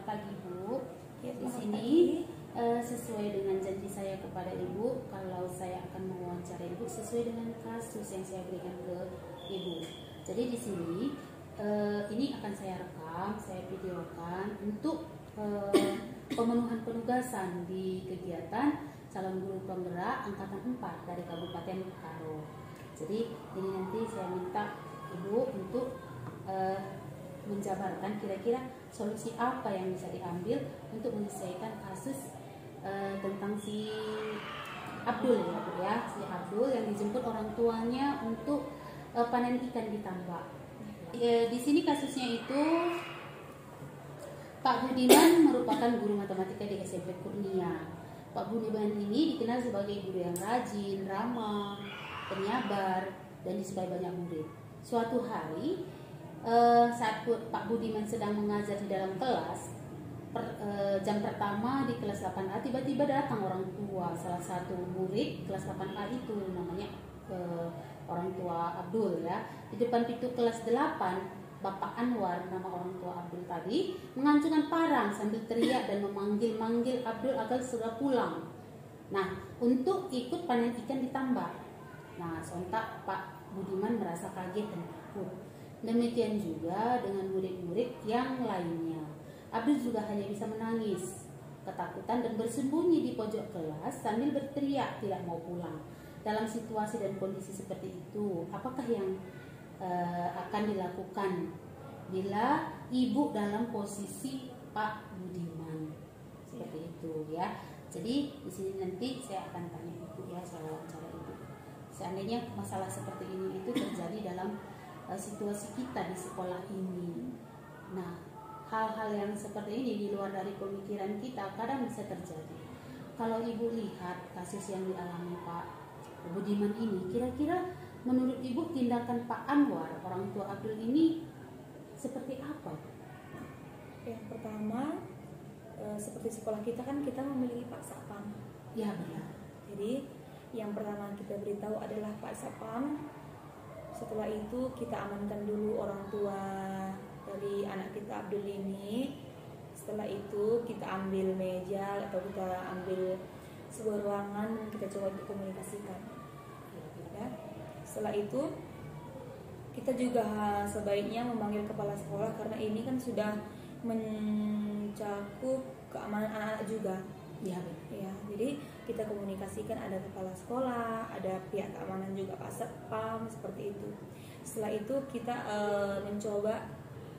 pagi Bu. Ya, Di sini sesuai dengan janji saya kepada Ibu, kalau saya akan mewawancara Ibu sesuai dengan kasus yang saya berikan ke Ibu. Jadi di sini ini akan saya rekam, saya videokan untuk pemenuhan penugasan di kegiatan calon guru penggerak angkatan 4 dari Kabupaten Karo. Jadi ini nanti saya minta Ibu untuk menjabarkan kira-kira solusi apa yang bisa diambil untuk menyelesaikan kasus tentang si Abdul ya Bu ya, si Abdul yang dijemput orang tuanya untuk panen ikan di tambak. Di sini kasusnya itu Pak Budiman merupakan guru matematika di SMP Kurnia. Pak Budiman ini dikenal sebagai guru yang rajin, ramah, penyabar, dan disukai banyak murid. Suatu hari saat Pak Budiman sedang mengajar di dalam kelas, jam pertama di kelas 8A, tiba-tiba datang orang tua salah satu murid kelas 8A itu, namanya orang tua Abdul ya. Di depan pintu kelas 8, Bapak Anwar, nama orang tua Abdul tadi, mengancungkan parang sambil teriak dan memanggil-manggil Abdul agar segera pulang. Nah, untuk ikut panen ikan di tambak. Nah, sontak Pak Budiman merasa kaget dan takut. Demikian juga dengan murid-murid yang lainnya. Abdul juga hanya bisa menangis, ketakutan dan bersembunyi di pojok kelas sambil berteriak tidak mau pulang. Dalam situasi dan kondisi seperti itu, apakah yang akan dilakukan bila ibu dalam posisi Pak Budiman? Seperti itu ya. Jadi di sini nanti saya akan tanya ibu ya, saya wawancara ibu. Seandainya masalah seperti ini itu terjadi dalam situasi kita di sekolah ini. Nah, hal-hal yang seperti ini di luar dari pemikiran kita kadang bisa terjadi. Kalau ibu lihat kasus yang dialami Pak Budiman ini, kira-kira menurut ibu tindakan Pak Anwar, orang tua Abdul ini seperti apa? Yang pertama, seperti sekolah kita kan kita memiliki Pak Sapam. Ya benar. Jadi yang pertama kita beritahu adalah Pak Sapam. Setelah itu kita amankan dulu orang tua dari anak kita Abdul ini. Setelah itu kita ambil meja atau kita ambil sebuah ruangan dan kita coba dikomunikasikan. Ya. Setelah itu kita juga sebaiknya memanggil kepala sekolah karena ini kan sudah mencakup keamanan anak-anak juga. Ya, ya, jadi kita komunikasikan ada kepala sekolah, ada pihak keamanan juga Pak Satpam seperti itu. Setelah itu kita mencoba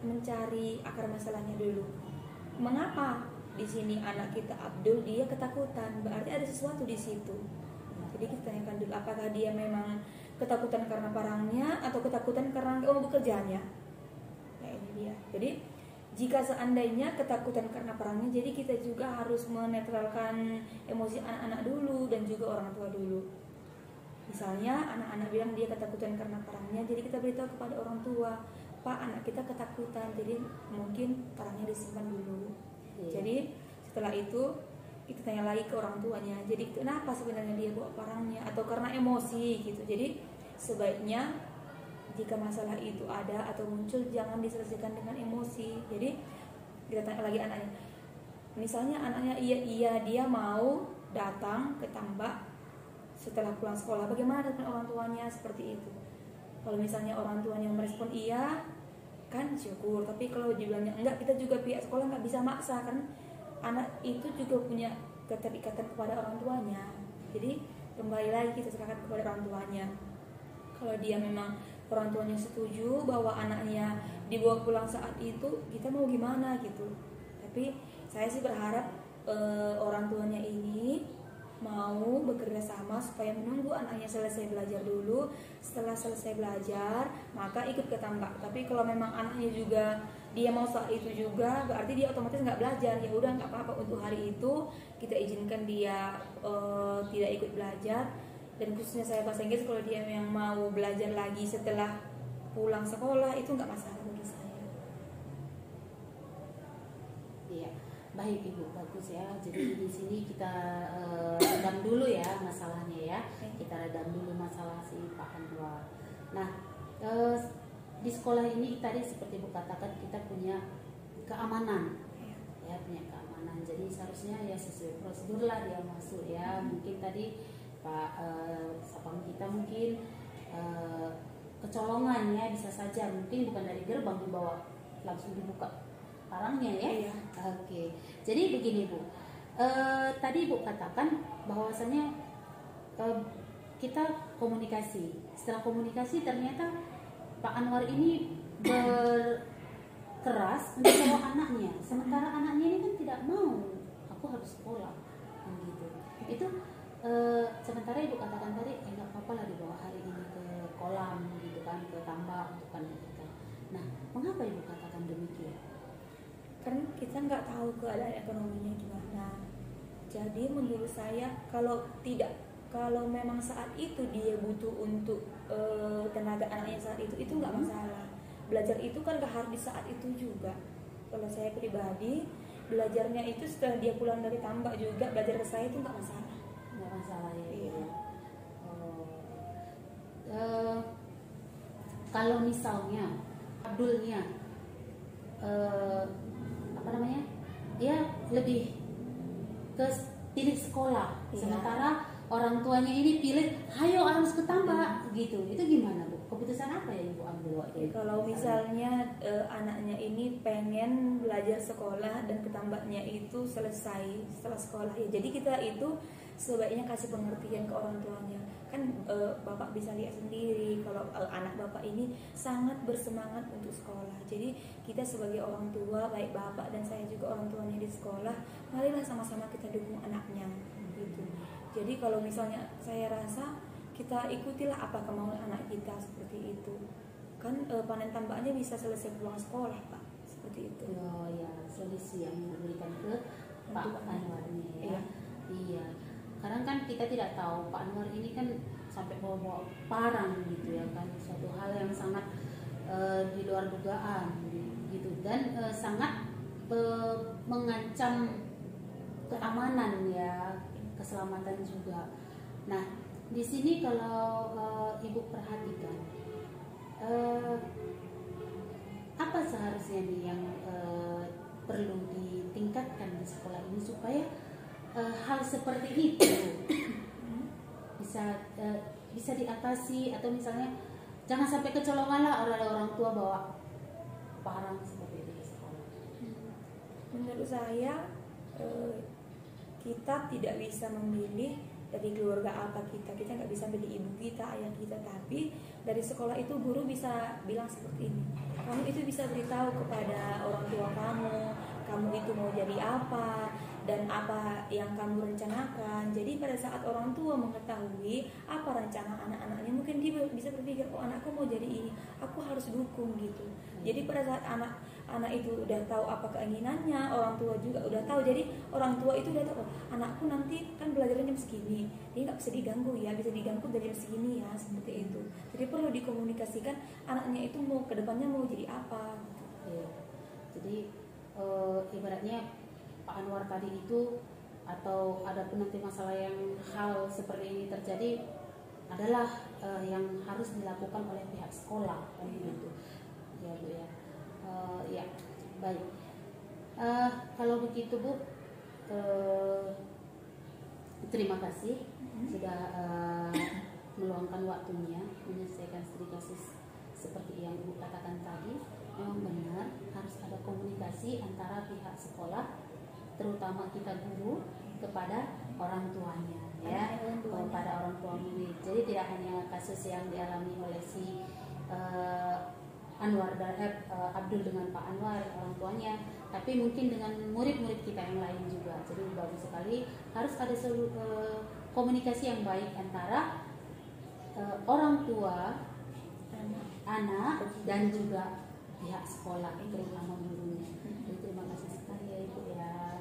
mencari akar masalahnya dulu. Mengapa di sini anak kita Abdul dia ketakutan? Berarti ada sesuatu di situ. Jadi kita tanyakan dulu apakah dia memang ketakutan karena parangnya atau ketakutan karena bekerjanya. Nah ini dia. Jadi jika seandainya ketakutan karena perangnya, jadi kita juga harus menetralkan emosi anak-anak dulu dan juga orang tua dulu. Misalnya anak-anak bilang dia ketakutan karena perangnya, jadi kita beritahu kepada orang tua, Pak anak kita ketakutan, jadi mungkin perangnya disimpan dulu. Jadi setelah itu kita tanya lagi ke orang tuanya, jadi kenapa sebenarnya dia bawa parangnya atau karena emosi gitu. Jadi sebaiknya jika masalah itu ada atau muncul jangan diselesaikan dengan emosi. Jadi kita tanya lagi anaknya. Misalnya anaknya iya dia mau datang ke tambak setelah pulang sekolah. Bagaimana dengan orang tuanya seperti itu? Kalau misalnya orang tuanya merespon iya, kan syukur. Tapi kalau dibilangnya enggak, kita juga pihak sekolah nggak bisa maksa kan. Anak itu juga punya keterikatan kepada orang tuanya. Jadi kembali lagi kita serahkan kepada orang tuanya. Kalau dia memang orang tuanya setuju bahwa anaknya dibawa pulang saat itu, kita mau gimana gitu. Tapi saya sih berharap orang tuanya ini mau bekerja sama supaya menunggu anaknya selesai belajar dulu. Setelah selesai belajar maka ikut ke tambak. Tapi kalau memang anaknya juga dia mau saat itu juga, berarti dia otomatis nggak belajar. Ya udah nggak apa-apa, untuk hari itu kita izinkan dia tidak ikut belajar. Dan khususnya saya bahasa Inggris, kalau dia yang mau belajar lagi setelah pulang sekolah itu nggak masalah bagi saya. Iya, baik Ibu, bagus ya. Jadi di sini kita redam dulu ya masalahnya ya. Kita redam dulu masalah si Pak Anwar. Nah, di sekolah ini tadi seperti Ibu katakan kita punya keamanan. ya, punya keamanan. Jadi seharusnya ya sesuai prosedur lah dia masuk ya. Mungkin tadi Pak Sapam kita mungkin kecolongan ya, bisa saja mungkin bukan dari gerbang dibawa, langsung dibuka parangnya ya. Iya. Oke, jadi begini Bu, tadi Ibu katakan bahwasanya kita komunikasi. Setelah komunikasi ternyata Pak Anwar ini berkeras untuk bawa anaknya, sementara anaknya ini kan tidak mau, aku harus sekolah, gitu. Itu sementara Ibu katakan tadi nggak apa-apa lah dibawa hari ini ke kolam gitu kan, ke tambak untuk pendidikan. Nah, mengapa Ibu katakan demikian? Kan kita nggak tahu keadaan ekonominya gimana. Jadi menurut saya kalau memang saat itu dia butuh untuk tenaga anaknya saat itu nggak masalah. Belajar itu kan nggak harus di saat itu juga. Kalau saya pribadi belajarnya itu setelah dia pulang dari tambak juga belajar ke saya itu nggak masalah. Nggak masalah ya. Iya. Kalau misalnya Abdulnya dia lebih ke pilih sekolah, Iya. sementara orang tuanya ini pilih hayo harus ke tambak gitu, itu gimana Bu? Keputusan apa ya Ibu ambil waktu itu? Kalau misalnya anaknya ini pengen belajar sekolah dan ketambaknya itu selesai setelah sekolah ya, jadi kita itu sebaiknya kasih pengertian ke orang tuanya. Kan bapak bisa lihat sendiri kalau anak bapak ini sangat bersemangat untuk sekolah. Jadi kita sebagai orang tua, baik bapak dan saya juga orang tuanya di sekolah, marilah sama-sama kita dukung anaknya gitu. Jadi kalau misalnya saya rasa kita ikutilah apa kemauan anak kita seperti itu. Kan panen tambaknya bisa selesai pulang sekolah Pak, seperti itu. Oh ya, solusi yang diberikan ke Pak Untuk Anwarnya ya. Iya. Iya. Karena kan kita tidak tahu Pak Anwar ini kan sampai bawa parang gitu ya kan, suatu hal yang sangat di luar dugaan gitu, dan sangat mengancam keamanan ya, keselamatan juga. Nah, di sini kalau Ibu perhatikan apa seharusnya nih yang perlu ditingkatkan di sekolah ini supaya hal seperti itu bisa diatasi, atau misalnya jangan sampai kecolongan lah orang tua bawa parang seperti itu di sekolah. Menurut saya kita tidak bisa memilih dari keluarga apa kita nggak bisa milih ibu kita, ayah kita, tapi dari sekolah itu guru bisa bilang seperti ini, kamu itu bisa beritahu kepada orang tua kamu itu mau jadi apa dan apa yang kamu rencanakan. Jadi pada saat orang tua mengetahui apa rencana anak-anaknya, mungkin dia bisa berpikir, oh anakku mau jadi ini, aku harus dukung gitu. Jadi pada saat anak itu udah tahu apa keinginannya, orang tua juga udah tahu. Jadi orang tua itu udah tahu, oh, anakku nanti kan belajarnya jam segini, dia nggak bisa diganggu ya, bisa diganggu dari jam segini ya, seperti itu. Jadi perlu dikomunikasikan anaknya itu mau kedepannya mau jadi apa. Iya. Jadi ibaratnya Pak Anwar tadi itu, atau ada pun nanti masalah yang hal seperti ini terjadi, adalah yang harus dilakukan oleh pihak sekolah kan gitu ya Bu ya. Ya baik, kalau begitu Bu, terima kasih sudah meluangkan waktunya menyelesaikan studi kasus seperti yang Ibu katakan tadi. Memang benar harus ada komunikasi antara pihak sekolah, terutama kita guru, kepada orang tuanya ya, kepada orang tua murid. Jadi tidak hanya kasus yang dialami oleh si Abdul dengan Pak Anwar orang tuanya, tapi mungkin dengan murid-murid kita yang lain juga. Jadi bagus sekali, harus ada komunikasi yang baik antara orang tua, anak, dan juga pihak sekolah, terutama gurunya. Jadi terima kasih sekali ya Ibu ya.